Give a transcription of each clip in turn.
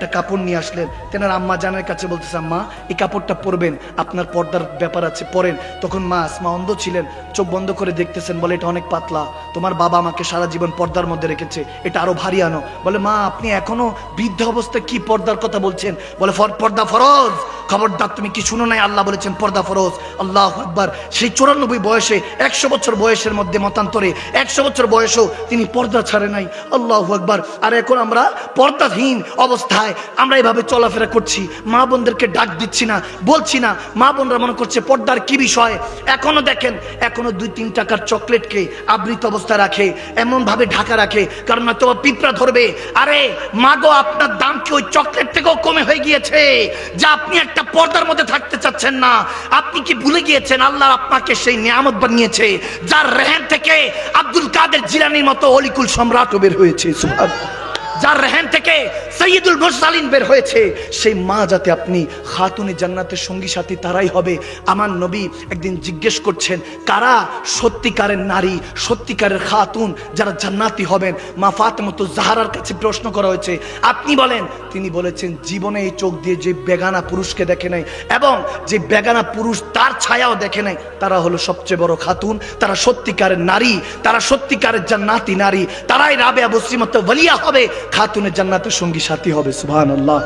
একটা কাপড় নিয়ে আসলেন। তেনার আম্মা জানের কাছে বলতেছে, আম্মা এই কাপড়টা পরবেন, আপনার পর্দার ব্যাপার আছে, পরেন। তখন মা আসমা অন্ধ ছিলেন, চোখ বন্ধ করে দেখতেছেন, বলে এটা অনেক পাতলা, তোমার বাবা আমাকে সারা জীবন পর্দার মধ্যে রেখেছে, এটা আরো ভারী আনো। বলে মা আপনি এখনো বৃদ্ধ অবস্থায় কি পর্দার কথা বলছেন? বলে পর্দা ফরজ। খবরদার তুমি কি শুনো নাই, আল্লাহ বলেছেন পর্দা ফরজ। আল্লাহু আকবার। সেই 94 বয়সে 100 বছর বয়সের মধ্যে মতান্তরে 100 বছর বয়সেও তিনি পর্দা ছাড়ে নাই। আল্লাহু আকবার। আর এখন আমরা পর্দাহীন অবস্থায় আমরা এভাবে চলাফেরা করছি, মা বোনদেরকে ডাক দিচ্ছি না, বলছি না। মা বোনরা মনে করছে পর্দার কি বিষয়। এখনো দেখেন, এখনো 2-3 টাকার চকলেটকে আবৃত অবস্থায় রাখে, এমন ভাবে ঢাকা রাখে, কারণ না তো পিঁপড়া ধরবে। আরে মাগো, আপনার দাম কি ওই চকলেট থেকেও কমে হয়ে গিয়েছে যা আপনি একটা পর্দার মধ্যে থাকতে চাচ্ছেন না? আপনি কি ভুলে গিয়েছেন আল্লাহ আপনাকে সেই নিয়ামত বানিয়েছে যার রেহেন থেকে আব্দুল কাদের জিলানীর মতো অলিকুল সম্রাট বের হয়েছে, সুবহানাল্লাহ। যার রেহেন থেকে সৈয়দুল মুরসালিন বের হয়েছে, সেই মা যাতে আপনি খাতুনে জান্নাতের সঙ্গী সাথী তারাই হবে। আমার নবী একদিন জিজ্ঞেস করছেন, কারা সত্যিকারের নারী, সত্যিকারের খাতুন যারা জান্নাতি হবেন? মা ফাতেমাতুজ জাহরার কাছে প্রশ্ন করা হয়েছে, আপনি বলেন। তিনি বলেছেন, জীবনে এই চোখ দিয়ে যে বেগানা পুরুষকে দেখে নাই এবং যে বেগানা পুরুষ তার ছায়াও দেখে নাই, তারা হলো সবচেয়ে বড় খাতুন, তারা সত্যিকারের নারী, তারা সত্যিকারের জান্নাতি নারী, তারাই রাবেয়া বসরির মতো ওয়ালিয়া হবে, খাতুনের জান্নাতের সঙ্গী সাথী হবে। সুবহানাল্লাহ।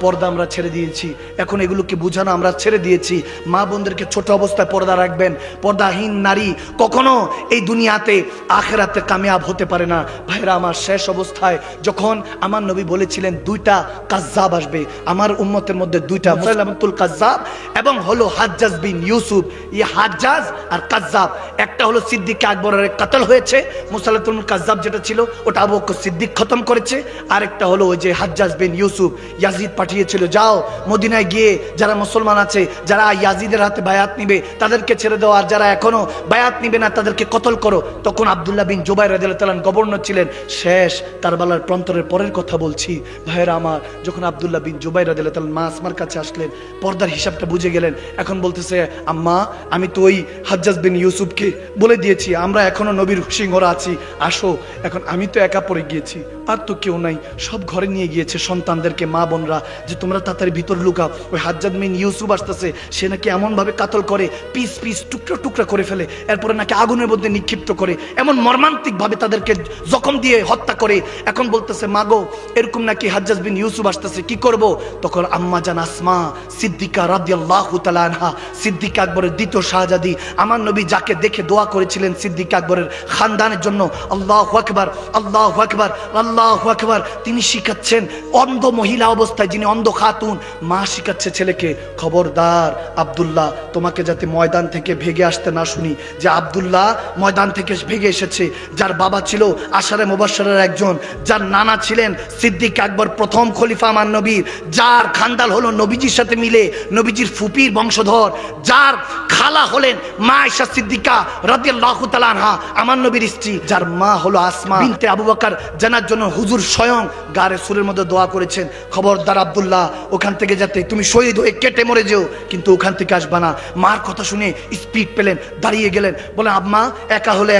পর্দা আমরা ছেড়ে দিয়েছি, এখন এগুলোকে বোঝানো আমরা ছেড়ে দিয়েছি। মা বোনদেরকে ছোট অবস্থায় পর্দা রাখবেন। পর্দাহীন নারী কখনো এই দুনিয়াতে আখিরাতে কামিয়াব হতে পারে না। ভাইরা আমার, শেষ অবস্থায় যখন আমার নবী বলেছিলেন 2টা কাজ্জাব আসবে আমার উম্মতের মধ্যে, 2টা, মুসাইলামাতুল কাজ্জাব এবং হলো হাজ্জাজ বিন ইউসুফ। এই হাজ্জাজ আর কাজ্জাব, একটা হলো সিদ্দিক আকবরের কাতল হয়েছে, মুসাইলামাতুল কাজ্জাব যেটা ছিল ওটা আবু বকর সিদ্দিক খতম করেছে। আরেকটা হলো ওই যে হাজ্জাজ বিন ইউসুফ, ইয়াজিদ পাঠিয়েছিল, যাও মদিনায় গিয়ে যারা মুসলমান আছে, যারা ইয়াজিদের হাতে বায়াত নিবে তাদেরকে ছেড়ে দাও, আর যারা এখনো বায়াত নিবে না তাদেরকে কতল করো। তখন আব্দুল্লাহ বিন জুবাইর রাদিয়াল্লাহু তাআলা গভর্নর ছিলেন। শেষ কারবালার প্রান্তরের পরের কথা বলছি ভাইয়েরা আমার, যখন আব্দুল্লাহ বিন জুবাইর রাদিয়াল্লাহু তাআলা মা আসমার কাছে আসলেন, পর্দার হিসাবটা বুঝে গেলেন। এখন বলতেছে, আম্মা আমি তো ওই হাজ্জাজ বিন ইউসুফকে বলে দিয়েছি আমরা এখনো নবীর সিংহরা আছি, আসো। এখন আমি তো একা পড়ে গিয়েছি, আর তো কেউ নাই, সব ঘরে নিয়ে গিয়েছে সন্তানদেরকে মা বোনরা, যে তোমরা তাড়াতাড়ি ভিতর লুকাও। ওই হাজ্জাজ বিন ইউসুফ আসতেছে, সে নাকি এমন ভাবে কাতল করে, পিস পিস টুকরা টুকরা করে ফেলে, এরপরে নাকি আগুনের মধ্যে নিক্ষিপ্ত করে, এমন মর্মান্তিক ভাবে তাদেরকে জখম দিয়ে হত্যা করে। এখন বলতেছে, মাগো এরকম নাকি হাজ্জাজ বিন ইউসুফ আসতেছে, কি করব? তখন আম্মা জান আসমা সিদ্দিকা রাদিয়াল্লাহু তাআলা আনহা, সিদ্দিক আকবরের দ্বিতীয় শাহজাদি, আমার নবী যাকে দেখে দোয়া করেছিলেন সিদ্দিক আকবরের খানদানের জন্য, আল্লাহু আকবার, আল্লাহু আকবার, আল্লাহু আকবার, তিনি শিখাচ্ছেন অন্ধ মহিলা অবস্থায়, যিনি অন্ধ খাতুন, মা শিখাচ্ছে ছেলেকে, খবরদার আব্দুল্লাহ, তোমাকে যাতে ময়দান থেকে ভেগে আসতে না শুনি, যে আব্দুল্লাহ ময়দান থেকে ভেগে এসেছে, যার বাবা ছিল আশারে মুবাশশারের একজন, যার নানা ছিলেন সিদ্দিক আকবর প্রথম খলিফা আমার নবীর, যার খানদাল হলো নবীজির সাথে মিলে নবীজির ফুপির বংশধর, যার খালা হলেন মা আয়েশা সিদ্দিকা রাদিয়াল্লাহু তাআলা আনহা আমার নবীর স্ত্রী, যার মা হলো আসমা বিনতে আবু বকর জানার জন্য হুজুর স্বয়ং গারে সুরের মধ্যে দোয়া করেছেন, খবরদার আব্দুল্লাহ ওখান থেকে যাতে তুমি শহীদ হয়ে কেটে মরে যেও, কিন্তু ওখান থেকে আসবা না। মার কথা শুনে স্পিড পেলেন, দাঁড়িয়ে গেলেন, বলেন আম্মা একা হলে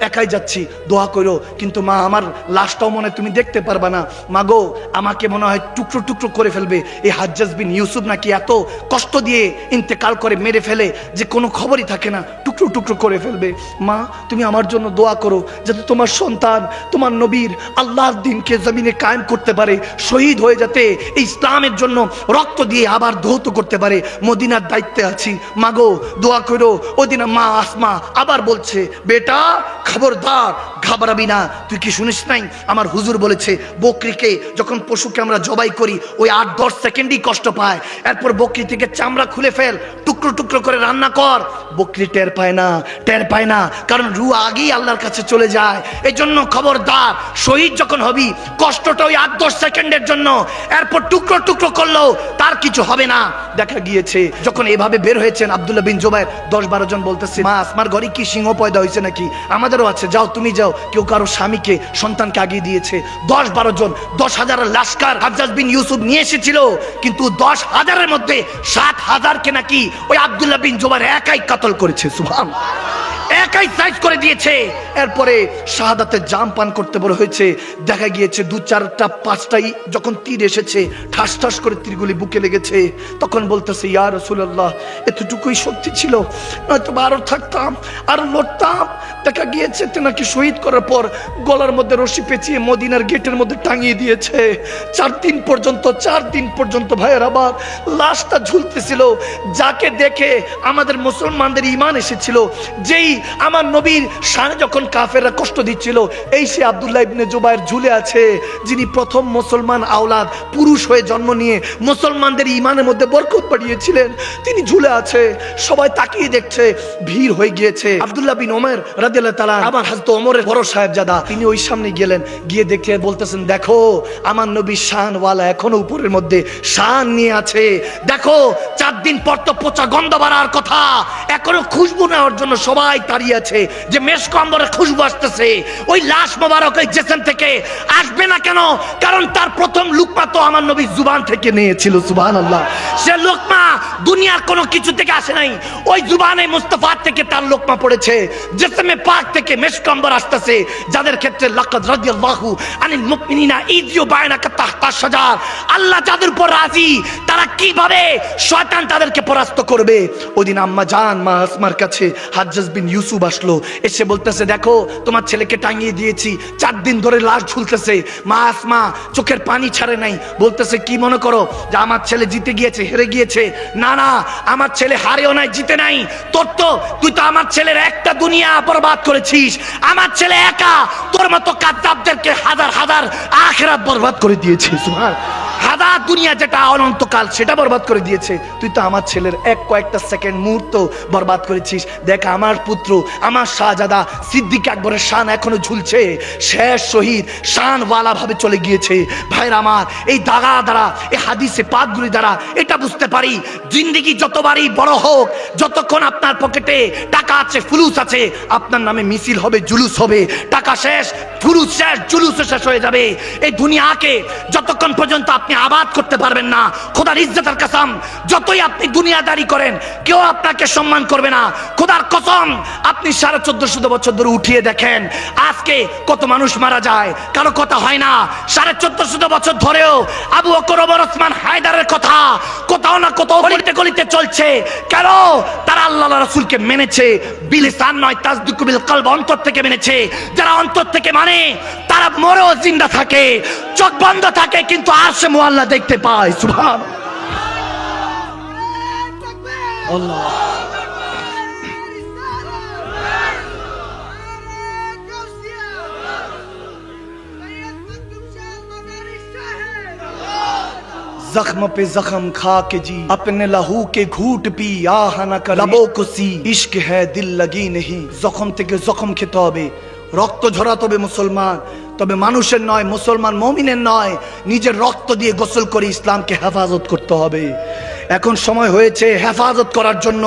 একাই যাচ্ছি, দোয়া করো, কিন্তু মা আমার লাশটাও মনে তুমি দেখতে পারবা না, মাগো আমাকে মনে হয় টুকরো টুকরো করে ফেলবে। এই হাজ্জাজ বিন ইউসুফ নাকি এত কষ্ট দিয়ে ইন্তেকাল করে, মেরে ফেলে যে কোনো খবরই থাকে না, টুকরো টুকরো করে ফেলবে। মা তুমি আমার জন্য দোয়া করো যাতে তোমার সন্তান তোমার নবীর আল্লাহর দ্বীনকে জমিনে কায়েম করতে পারে, শহীদ হয়ে যাতে এই ইসলামের জন্য রক্ত দিয়ে আবার ধৌত করতে পারে। মদিনার দায়িত্বে আছি, মাগো দোয়া করো। ওদিন মা আসমা আবার বলছে, বেটা খবরদার ঘাবড়াবি না, তুই কি শুনিস নাই আমার হুজুর বলেছে বকরিকে যখন পশুকে আমরা জবাই করি ওই 8-10 সেকেন্ডই কষ্ট পায়, এরপর বকরি থেকে চামড়া খুলে ফেল, টুকরো টুকরো করে রান্না কর। বকরি টের পায় না, কারণ রু আগেই আল্লাহর কাছে চলে যায়। এই জন্য খবরদার, শহীদ যখন হবি কষ্টটা ওই 8-10 সেকেন্ডের জন্য, এরপর টুকরো টুকরো করলেও তার কিছু হবে না। দেখা গিয়েছে যখন এভাবে বের হয়েছেন আব্দুল্লাহ বিন জুবাইর, 10-12 জন বলতেছে, মা আসমার ঘরে কি সিংহ পয়দা হয়েছে নাকি? আমাদেরও আছে, যাও তুমি যাও। কেউ কারো স্বামীকে সন্তানকে আগিয়ে দিয়েছে। 10-12 জন, 10,000 লাশকার হাজ্জাজ বিন ইউসুফ নিয়ে এসেছিল, কিন্তু 10,000-এর মধ্যে 7,000-কে নাকি ওই আব্দুল্লাহ বিন জুবাইর একাই কাতল করেছে। সুবহানাল্লাহ, একাই সাইজ করে দিয়েছে। এরপরে শাহাদাতের জাম পান করতে বড় হয়েছে, দেখা গিয়েছে 2-4টা 5টাই যখন তীর এসেছে ঠাস ঠাস করে তীরগুলি বুকে লেগেছে, তখন বলতেছে ইয়া রাসূলুল্লাহ এতটুকুই শক্তি ছিল, নয়তো আরো থাকতাম আরো লড়তাম। দেখা গিয়েছে তেনাকে শহীদ করার পর গলার মধ্যে রশি পেঁচিয়ে মদিনার গেটের মধ্যে টাঙিয়ে দিয়েছে। 4 দিন পর্যন্ত ভাইয়ের আবার লাশটা ঝুলতেছিল। যাকে দেখে আমাদের মুসলমানদের ঈমান এসেছিল, যেই আমার নবীর শানে যখন কাফেররা কষ্ট দিচ্ছিল, এই সে আব্দুল্লাহ ইবনে জুবায়ের ঝুলে আছে, যিনি প্রথম মুসলমান আওলাদ, পুরুষ হয়ে জন্ম নিয়ে মুসলমানদের ঈমানের মধ্যে বরকত বাড়িয়েছিলেন, তিনি ঝুলে আছে। সবাই তাকিয়ে দেখছে, ভিড় হয়ে গিয়েছে। আব্দুল্লাহ বিন ওমর রাদিয়াল্লাহু তাআলা আমার হযরত ওমরের বড় সাহেবজাদা, তিনি ওই সামনে গেলেন, গিয়ে দেখে বলতেছেন দেখো আমার নবী শানওয়ালা এখনো উপরের মধ্যে শান নিয়ে আছে। দেখো 4 দিন পর তো পচা গন্ধ বাড়ার কথা, এখনো খুশবু নেওয়ার জন্য সবাই দাঁড়িয়ে আছে, যে মেশক আম্বরের খুশবু আসতেছে। ওই লাশ মোবারক ওই জিসম থেকে আসবে না কেন? কারণ তার প্রথম লুকমা তো আমার নবী জুবান থেকে নিয়েছিল। সুবহানাল্লাহ। সে লোকমা দুনিয়ার কোনো কিছু থেকে আসে নাই, ওই জুবানে মুস্তাফা থেকে তার লোকমা পড়েছে। জিসমে পাক থেকে মেশক আম্বর আসতেছে, যাদের ক্ষেত্রে লাকাদ রাদিয়াল্লাহু আনিল মুমিনিনা ইয ইউবাইনাকা তাহতা শাজার, আল্লাহ যাদের উপর রাজি তারা কিভাবে শয়তান তাদেরকে পরাস্ত করবে। ওইদিন আম্মা জান মা আসমার কাছে হাজ্জাজ বিন ইউসুফ আসলো, এসে বলতেছে দেখো তোমার ছেলেকে টাঙিয়ে দিয়েছি, 4 দিন ধরে লাশ ঝুলতেছে। মা আসমা চোখের পানি ছাড়ে নাই, বলতেছে কি মনে করো যে আমার ছেলে জিতে গিয়েছে, হেরে গিয়েছে? না না, আমার ছেলে হারেও নাই জিতে নাই। তুই তো আমার ছেলের একটা দুনিয়া বরবাদ করেছিস। আমার ছেলে একা তোর মতো কায্যাবদেরকে হাজার হাজার আখিরাত বরবাদ করে দিয়েছে। সুবহান, হাজার দুনিয়া যেটা অনন্তকাল সেটা বরবাদ করে দিয়েছে। তুই তো আমার ছেলের কয়েকটা সেকেন্ড মুহূর্ত বরবাদ করেছিস। দেখ আমার পুত্র আমার শাহজাদা সিদ্দিক আকবরের শান এখনো ঝুলছে, শেষ শহীদ শানওয়ালা ভাবে চলে গিয়েছে। ভাইরা আমার, এই দাগা দ্বারা এই হাদিসে পাকগুলি দ্বারা এটা বুঝতে পারি, জিন্দেগি যতবারই বড় হোক, যতক্ষণ আপনার পকেটে টাকা আছে, ফুলুস আছে, আপনার নামে মিছিল হবে, জুলুস হবে। টাকা শেষ, ফুলুস শেষ, জুলুস শেষ হয়ে যাবে। এই দুনিয়াকে যতক্ষণ পর্যন্ত আপনি আবাদ করতে পারবেন না, খোদার ইজ্জতের কসম, যতই আপনি দুনিয়াদারি করেন কেউ আপনাকে সম্মান করবে না। খোদার কসম, আপনি 1450 বছর ধরে উঠিয়ে দেখেন আজকে কত মানুষ মারা যায়, কারো কথা হয় না। 1450 বছর ধরেও আবু বকর, ওমর, ওসমান, হায়দারের কথা কোথাও না কোথাও গলিতে গলিতে চলছে। কেন? তারা আল্লাহ রাসূলকে মেনেছে, বিলিসান নয় তাসদিকু বিল কলব, অন্তর থেকে মেনেছে। যারা অন্তর থেকে মানে তারা মরেও জিন্দা থাকে, চোখ বন্ধ থাকে কিন্তু আরশে মুআল্লা দেখতে পায়। সুবহান আল্লাহ। जख्म पे जख्म खा के जी, अपने लहू के घूट पी, आह ना कर लबों को सी, इश्क है दिल लगी नहीं। जख्म থেকে জখম খেতে হবে, রক্ত ঝরাতে হবে মুসলমান, তবে মানুষের নয়, মুসলমান মুমিনের নয়, নিজের রক্ত দিয়ে গোসল করে ইসলামকে হেফাজত করতে হবে। এখন সময় হয়েছে হেফাজত করার জন্য,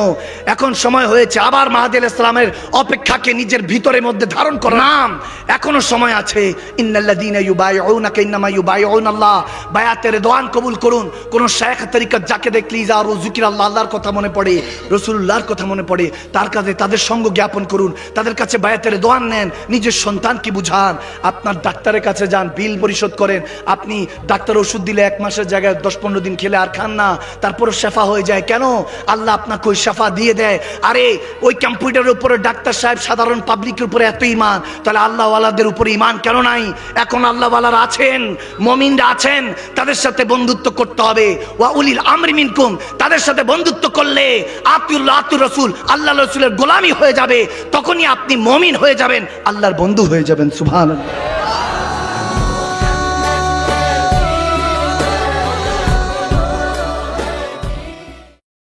এখন সময় হয়েছে আবার মাহাদি আলাইহিস সালামের অপেক্ষাকে নিজের ভিতরের মধ্যে ধারণ করার। নাম এখনো সময় আছে। ইন্নাল্লাযীনা ইউবাইউনাকা ইন্নামা ইউবাইউনাল্লাহ, বায়াতের রিদওয়ান কবুল করুন। কোন শেখ তরিকত যাকে দেখলি যার জিকির আল্লাহর কথা মনে পড়ে, রাসূলুল্লাহর কথা মনে পড়ে, তার কাছে তাদের সঙ্গ জ্ঞাপন করুন, তাদের কাছে বায়াতের রিদওয়ান নেন, নিজের সন্তানকে বুঝান। আপনার ডাক্তারের কাছে যান, বিল পরিশোধ করেন। আপনি ডাক্তার ওষুধ দিলে 1 মাসের জায়গায় 10-15 দিন খেলে আর খান না, তারপর শেফা হয়ে যায়। কেন? আল্লাহ আপনাকে ওই শেফা দিয়ে দেয়। আরে ওই কম্পিউটারের উপরে ডাক্তার সাহেব সাধারণ পাবলিকের উপরে এত ঈমান, তাহলে আল্লাহ ওয়ালাদের উপরে ঈমান কেন নাই? এখন আল্লাহ ওয়ালারা আছেন, মুমিনরা আছেন, তাদের সাথে বন্ধুত্ব করতে হবে। ওয়া উলিল আমরি মিনকুম, তাদের সাথে বন্ধুত্ব করলে আতিউল্লাহ আতিউর রাসূল, আল্লাহ রাসূলের গোলামি হয়ে যাবে। তখনই আপনি মুমিন হয়ে যাবেন, আল্লাহর বন্ধু হয়ে যাবেন। সুবহানাল্লাহ।